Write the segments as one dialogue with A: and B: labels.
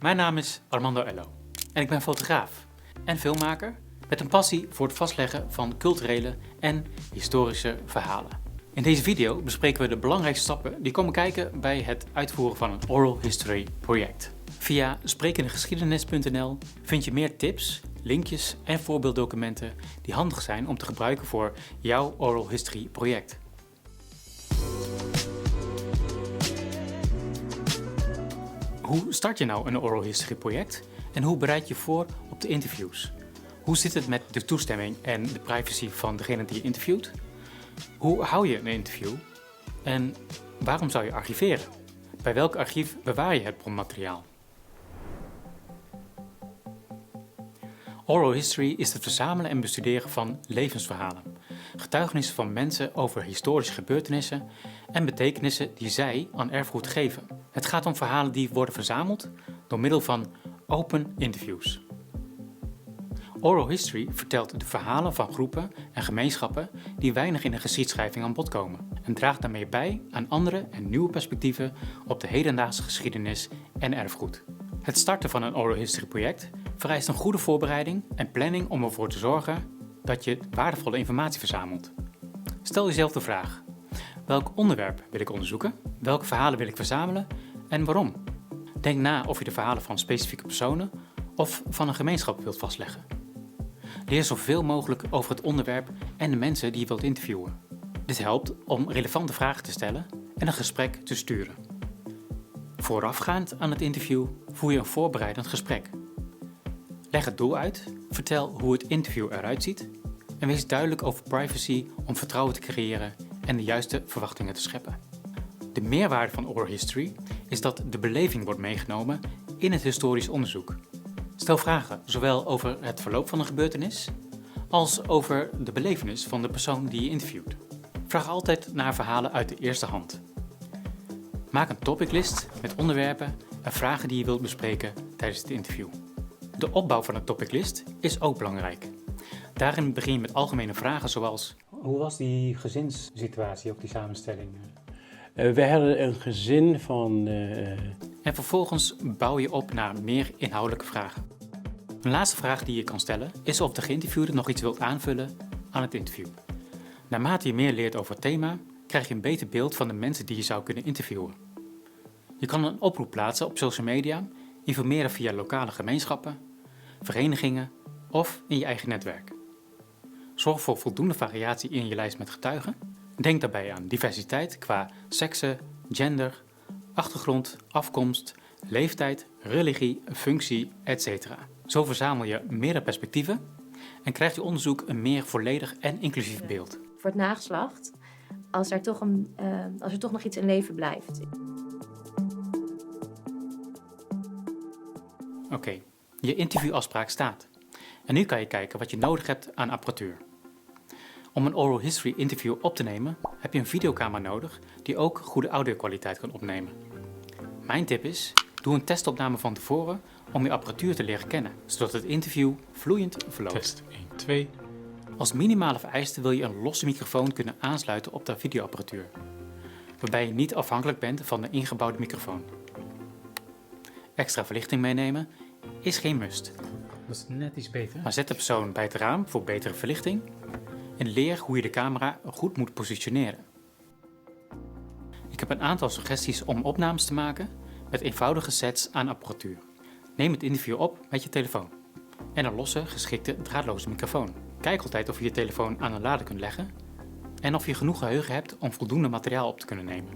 A: Mijn naam is Armando Ello en ik ben fotograaf en filmmaker met een passie voor het vastleggen van culturele en historische verhalen. In deze video bespreken we de belangrijkste stappen die komen kijken bij het uitvoeren van een oral history project. Via sprekendegeschiedenis.nl vind je meer tips, linkjes en voorbeelddocumenten die handig zijn om te gebruiken voor jouw oral history project. Hoe start je nou een oral history project en hoe bereid je voor op de interviews? Hoe zit het met de toestemming en de privacy van degene die je interviewt? Hoe hou je een interview? En waarom zou je archiveren? Bij welk archief bewaar je het bronmateriaal? Oral history is het verzamelen en bestuderen van levensverhalen, getuigenissen van mensen over historische gebeurtenissen en betekenissen die zij aan erfgoed geven. Het gaat om verhalen die worden verzameld door middel van open interviews. Oral history vertelt de verhalen van groepen en gemeenschappen die weinig in de geschiedschrijving aan bod komen en draagt daarmee bij aan andere en nieuwe perspectieven op de hedendaagse geschiedenis en erfgoed. Het starten van een oral history project vereist een goede voorbereiding en planning om ervoor te zorgen dat je waardevolle informatie verzamelt. Stel jezelf de vraag: welk onderwerp wil ik onderzoeken? Welke verhalen wil ik verzamelen en waarom? Denk na of je de verhalen van specifieke personen of van een gemeenschap wilt vastleggen. Leer zoveel mogelijk over het onderwerp en de mensen die je wilt interviewen. Dit helpt om relevante vragen te stellen en een gesprek te sturen. Voorafgaand aan het interview voer je een voorbereidend gesprek. Leg het doel uit, vertel hoe het interview eruit ziet en wees duidelijk over privacy om vertrouwen te creëren en de juiste verwachtingen te scheppen. De meerwaarde van oral history is dat de beleving wordt meegenomen in het historisch onderzoek. Stel vragen zowel over het verloop van een gebeurtenis als over de belevenis van de persoon die je interviewt. Vraag altijd naar verhalen uit de eerste hand. Maak een topiclist met onderwerpen en vragen die je wilt bespreken tijdens het interview. De opbouw van een topiclist is ook belangrijk. Daarin begin je met algemene vragen zoals: hoe was die gezinssituatie, ook die samenstelling?
B: We hadden een gezin van...
A: En vervolgens bouw je op naar meer inhoudelijke vragen. Een laatste vraag die je kan stellen is of de geïnterviewde nog iets wilt aanvullen aan het interview. Naarmate je meer leert over het thema, krijg je een beter beeld van de mensen die je zou kunnen interviewen. Je kan een oproep plaatsen op social media, informeren via lokale gemeenschappen, verenigingen of in je eigen netwerk. Zorg voor voldoende variatie in je lijst met getuigen. Denk daarbij aan diversiteit qua sekse, gender, achtergrond, afkomst, leeftijd, religie, functie, etc. Zo verzamel je meerdere perspectieven en krijgt je onderzoek een meer volledig en inclusief beeld.
C: Voor het nageslacht, als er toch nog iets in leven blijft.
A: Oké, je interviewafspraak staat. En nu kan je kijken wat je nodig hebt aan apparatuur. Om een oral history interview op te nemen, heb je een videocamera nodig die ook goede audio-kwaliteit kan opnemen. Mijn tip is: doe een testopname van tevoren om je apparatuur te leren kennen, zodat het interview vloeiend verloopt.
B: Test 1, 2.
A: Als minimale vereiste wil je een losse microfoon kunnen aansluiten op de videoapparatuur, waarbij je niet afhankelijk bent van de ingebouwde microfoon. Extra verlichting meenemen is geen must.
B: Dat is net iets beter.
A: Maar zet de persoon bij het raam voor betere verlichting en leer hoe je de camera goed moet positioneren. Ik heb een aantal suggesties om opnames te maken met eenvoudige sets aan apparatuur. Neem het interview op met je telefoon en een losse, geschikte draadloze microfoon. Kijk altijd of je je telefoon aan een lader kunt leggen en of je genoeg geheugen hebt om voldoende materiaal op te kunnen nemen.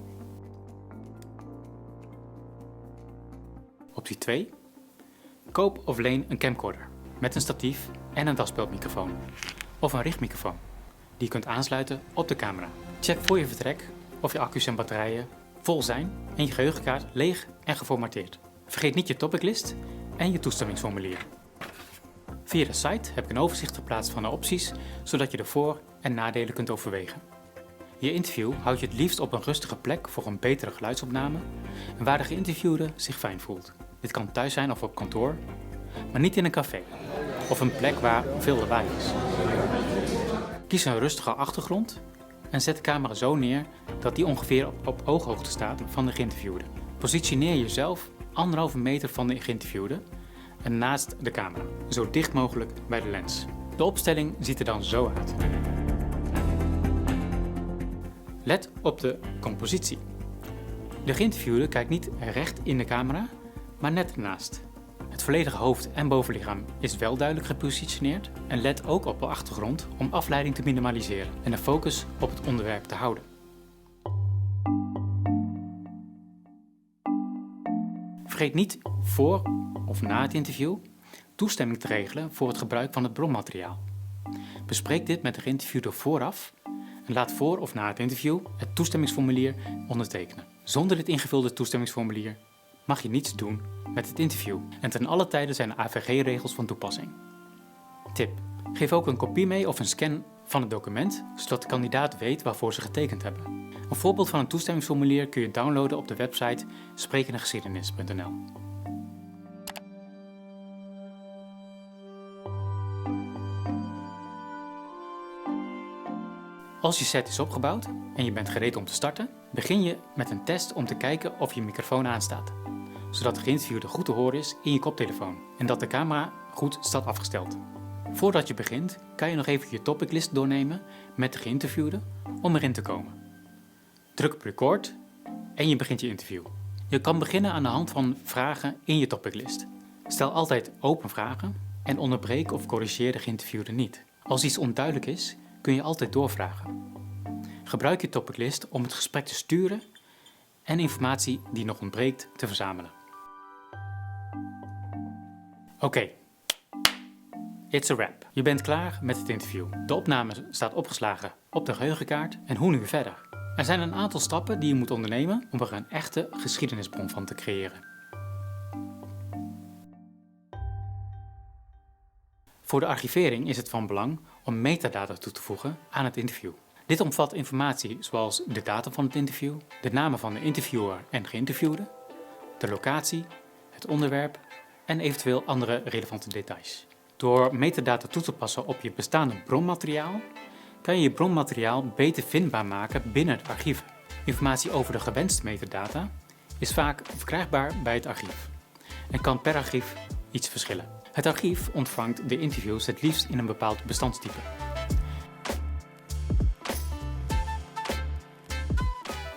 A: Optie 2. Koop of leen een camcorder met een statief en een daspeldmicrofoon of een richtmicrofoon die je kunt aansluiten op de camera. Check voor je vertrek of je accu's en batterijen vol zijn en je geheugenkaart leeg en geformateerd. Vergeet niet je topiclist en je toestemmingsformulier. Via de site heb ik een overzicht geplaatst van de opties, zodat je de voor- en nadelen kunt overwegen. Je interview houd je het liefst op een rustige plek voor een betere geluidsopname en waar de geïnterviewde zich fijn voelt. Dit kan thuis zijn of op kantoor, maar niet in een café of een plek waar veel lawaai is. Kies een rustige achtergrond en zet de camera zo neer dat die ongeveer op ooghoogte staat van de geïnterviewde. Positioneer jezelf 1,5 meter van de geïnterviewde en naast de camera, zo dicht mogelijk bij de lens. De opstelling ziet er dan zo uit. Let op de compositie. De geïnterviewde kijkt niet recht in de camera, maar net ernaast. Het volledige hoofd en bovenlichaam is wel duidelijk gepositioneerd en let ook op de achtergrond om afleiding te minimaliseren en de focus op het onderwerp te houden. Vergeet niet voor of na het interview toestemming te regelen voor het gebruik van het bronmateriaal. Bespreek dit met de geïnterviewde vooraf en laat voor of na het interview het toestemmingsformulier ondertekenen. Zonder dit ingevulde toestemmingsformulier mag je niets doen met het interview en ten alle tijde zijn de AVG-regels van toepassing. Tip: geef ook een kopie mee of een scan van het document, zodat de kandidaat weet waarvoor ze getekend hebben. Een voorbeeld van een toestemmingsformulier kun je downloaden op de website sprekendegeschiedenis.nl. Als je set is opgebouwd en je bent gereed om te starten, begin je met een test om te kijken of je microfoon aanstaat, zodat de geïnterviewde goed te horen is in je koptelefoon en dat de camera goed staat afgesteld. Voordat je begint, kan je nog even je topiclist doornemen met de geïnterviewde om erin te komen. Druk op record en je begint je interview. Je kan beginnen aan de hand van vragen in je topiclist. Stel altijd open vragen en onderbreek of corrigeer de geïnterviewde niet. Als iets onduidelijk is, kun je altijd doorvragen. Gebruik je topiclist om het gesprek te sturen en informatie die nog ontbreekt te verzamelen. Oké. It's a wrap. Je bent klaar met het interview. De opname staat opgeslagen op de geheugenkaart en hoe nu verder? Er zijn een aantal stappen die je moet ondernemen om er een echte geschiedenisbron van te creëren. Voor de archivering is het van belang om metadata toe te voegen aan het interview. Dit omvat informatie zoals de datum van het interview, de namen van de interviewer en geïnterviewde, de locatie, het onderwerp en eventueel andere relevante details. Door metadata toe te passen op je bestaande bronmateriaal, kan je je bronmateriaal beter vindbaar maken binnen het archief. Informatie over de gewenste metadata is vaak verkrijgbaar bij het archief en kan per archief iets verschillen. Het archief ontvangt de interviews het liefst in een bepaald bestandstype.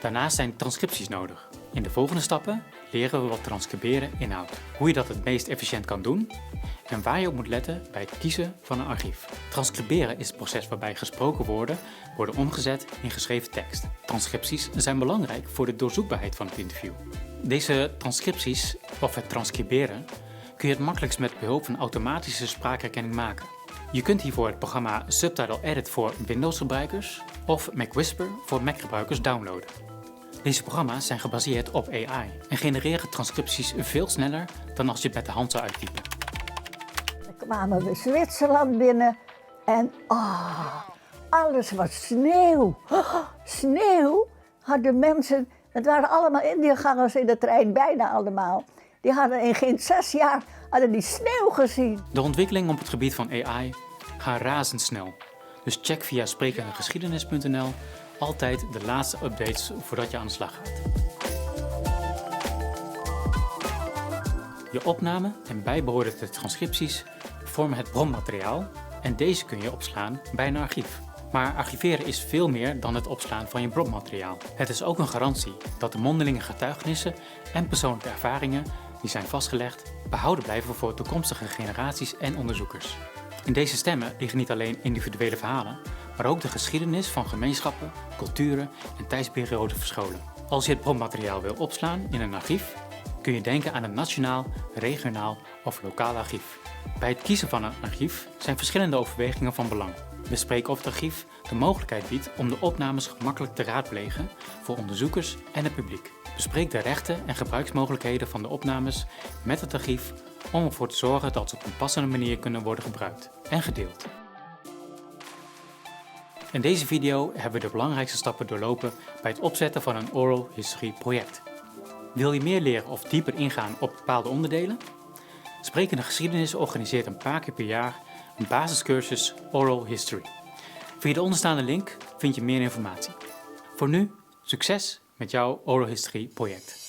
A: Daarnaast zijn transcripties nodig. In de volgende stappen leren we wat transcriberen inhoudt, hoe je dat het meest efficiënt kan doen en waar je op moet letten bij het kiezen van een archief. Transcriberen is het proces waarbij gesproken woorden worden omgezet in geschreven tekst. Transcripties zijn belangrijk voor de doorzoekbaarheid van het interview. Deze transcripties, of het transcriberen, kun je het makkelijkst met behulp van automatische spraakherkenning maken. Je kunt hiervoor het programma Subtitle Edit voor Windows-gebruikers of MacWhisper voor Mac-gebruikers downloaden. Deze programma's zijn gebaseerd op AI en genereren transcripties veel sneller dan als je het met de hand zou uittypen.
D: Dan kwamen we Zwitserland binnen en alles was sneeuw. Sneeuw hadden mensen, het waren allemaal Indiëgangers in de trein, bijna allemaal. Die hadden in geen 6 jaar die sneeuw gezien.
A: De ontwikkelingen op het gebied van AI gaan razendsnel. Dus check via sprekendegeschiedenis.nl altijd de laatste updates voordat je aan de slag gaat. Je opname en bijbehorende transcripties vormen het bronmateriaal en deze kun je opslaan bij een archief. Maar archiveren is veel meer dan het opslaan van je bronmateriaal. Het is ook een garantie dat de mondelinge getuigenissen en persoonlijke ervaringen die zijn vastgelegd, behouden blijven voor toekomstige generaties en onderzoekers. In deze stemmen liggen niet alleen individuele verhalen, maar ook de geschiedenis van gemeenschappen, culturen en tijdsperioden verscholen. Als je het bronmateriaal wil opslaan in een archief, kun je denken aan een nationaal, regionaal of lokaal archief. Bij het kiezen van een archief zijn verschillende overwegingen van belang. Bespreek of het archief de mogelijkheid biedt om de opnames gemakkelijk te raadplegen voor onderzoekers en het publiek. Bespreek de rechten en gebruiksmogelijkheden van de opnames met het archief om ervoor te zorgen dat ze op een passende manier kunnen worden gebruikt en gedeeld. In deze video hebben we de belangrijkste stappen doorlopen bij het opzetten van een Oral History project. Wil je meer leren of dieper ingaan op bepaalde onderdelen? Sprekende Geschiedenis organiseert een paar keer per jaar een basiscursus Oral History. Via de onderstaande link vind je meer informatie. Voor nu, succes met jouw Oral History project.